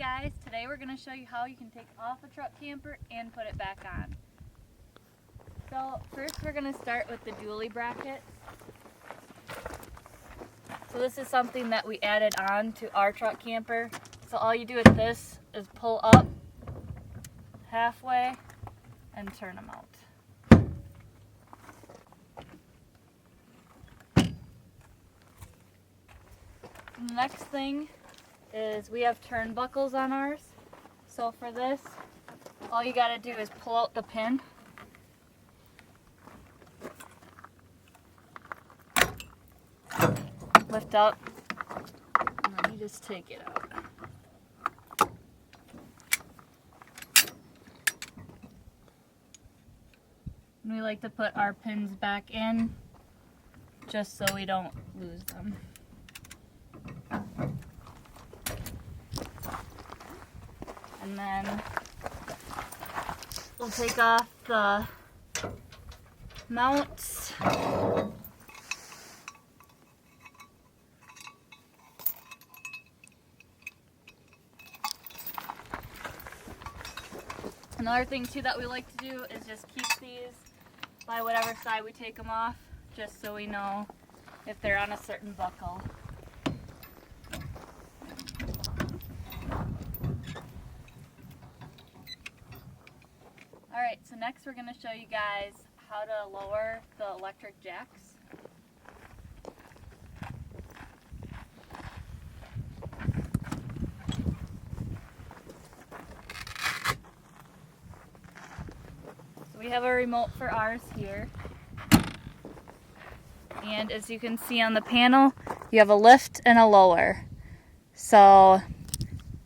guys, today we're going to show you how you can take off a truck camper and put it back on. So first we're going to start with the dually brackets. So this is something that we added on to our truck camper. So all you do with this is pull up halfway and turn them out. And the next thing is we have turnbuckles on ours. So for this, all you gotta do is pull out the pin. Lift up, and then you just take it out. And we like to put our pins back in just so we don't lose them. And then we'll take off the mounts. Another thing too that we like to do is just keep these by whatever side we take them off, just so we know if they're on a certain buckle. Alright, so next we're going to show you guys how to lower the electric jacks. So we have a remote for ours here. And as you can see on the panel, you have a lift and a lower. So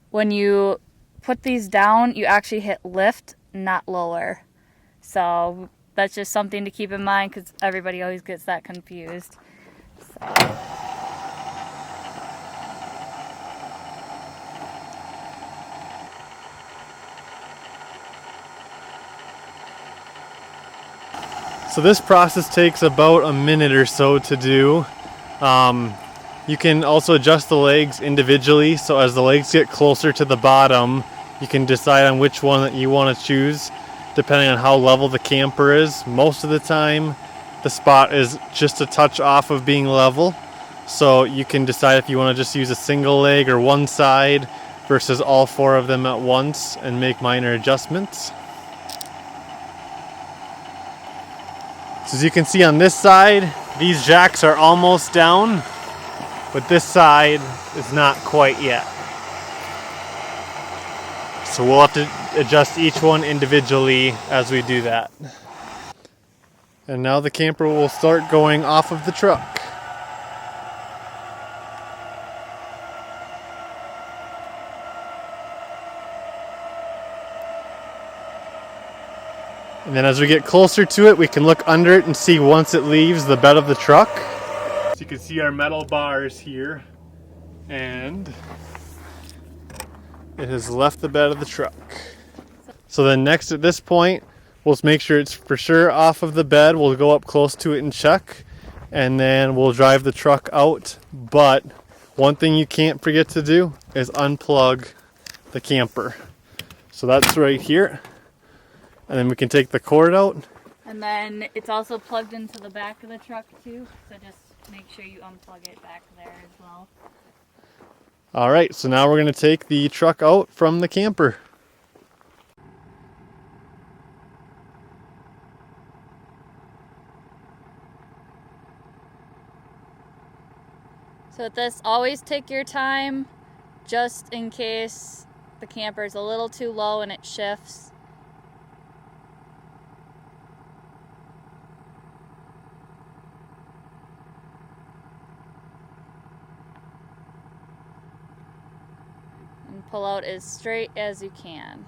when you put these down, you actually hit lift, not lower. So that's just something to keep in mind because everybody always gets that confused. So this process takes about a minute or so to do. You can also adjust the legs individually, so as the legs get closer to the bottom, you can decide on which one that you want to choose depending on how level the camper is. Most of the time the spot is just a touch off of being level, so you can decide if you want to just use a single leg or one side versus all four of them at once and make minor adjustments. So as you can see on this side, these jacks are almost down, but this side is not quite yet. So we'll have to adjust each one individually as we do that. And now the camper will start going off of the truck. And then as we get closer to it, we can look under it and see once it leaves the bed of the truck. So you can see our metal bars here, and it has left the bed of the truck. So then next at this point, we'll make sure it's for sure off of the bed. We'll go up close to it and check, and then we'll drive the truck out. But one thing you can't forget to do is unplug the camper. So that's right here. And then we can take the cord out. And then it's also plugged into the back of the truck too, so just make sure you unplug it back there as well. Alright, so now we're going to take the truck out from the camper. So with this, always take your time, just in case the camper is a little too low and it shifts. And pull out as straight as you can.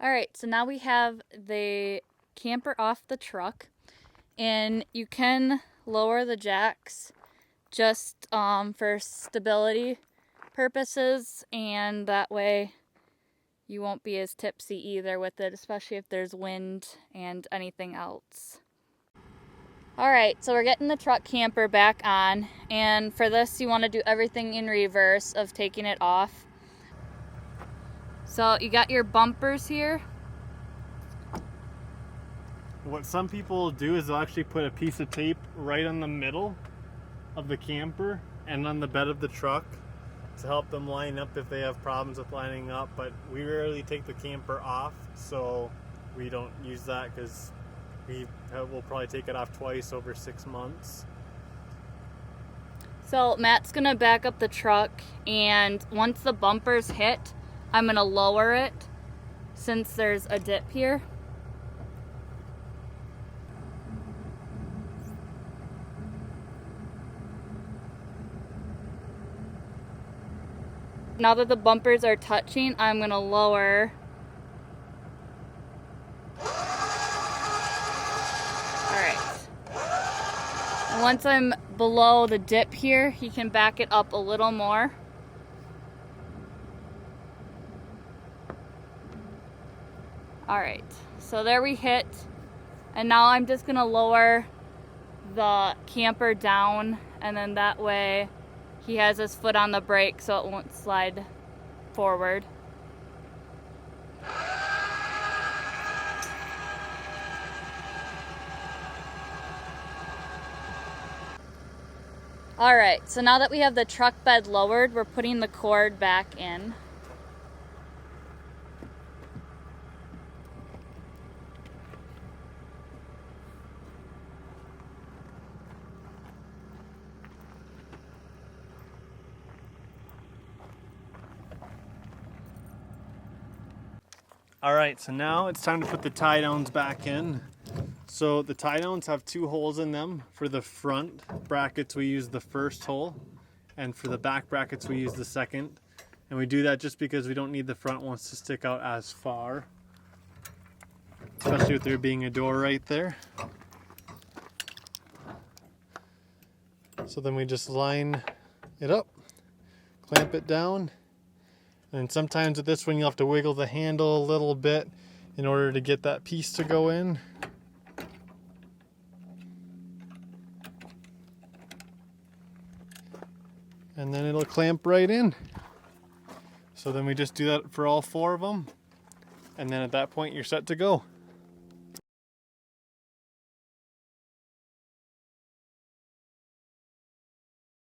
Alright, so now we have the camper off the truck, and you can lower the jacks just for stability purposes, and that way you won't be as tipsy either with it, especially if there's wind and anything else. Alright, so we're getting the truck camper back on, and for this you want to do everything in reverse of taking it off. So you got your bumpers here. What some people do is they'll actually put a piece of tape right on the middle of the camper and on the bed of the truck to help them line up if they have problems with lining up, but we rarely take the camper off, so we don't use that because we'll probably take it off twice over 6 months. So Matt's gonna back up the truck, and once the bumpers hit, I'm gonna lower it since there's a dip here. Now that the bumpers are touching, I'm gonna lower. Alright. And once I'm below the dip here, you can back it up a little more. Alright, so there we hit. And now I'm just gonna lower the camper down, and then that way he has his foot on the brake so it won't slide forward. Alright, so now that we have the truck bed lowered, we're putting the cord back in. Alright, so now it's time to put the tie downs back in. So the tie downs have 2 holes in them. For the front brackets we use the first hole, and for the back brackets we use the second. And we do that just because we don't need the front ones to stick out as far, especially with there being a door right there. So then we just line it up, clamp it down, and sometimes with this one you'll have to wiggle the handle a little bit in order to get that piece to go in. And then it'll clamp right in. So then we just do that for all 4 of them, and then at that point you're set to go.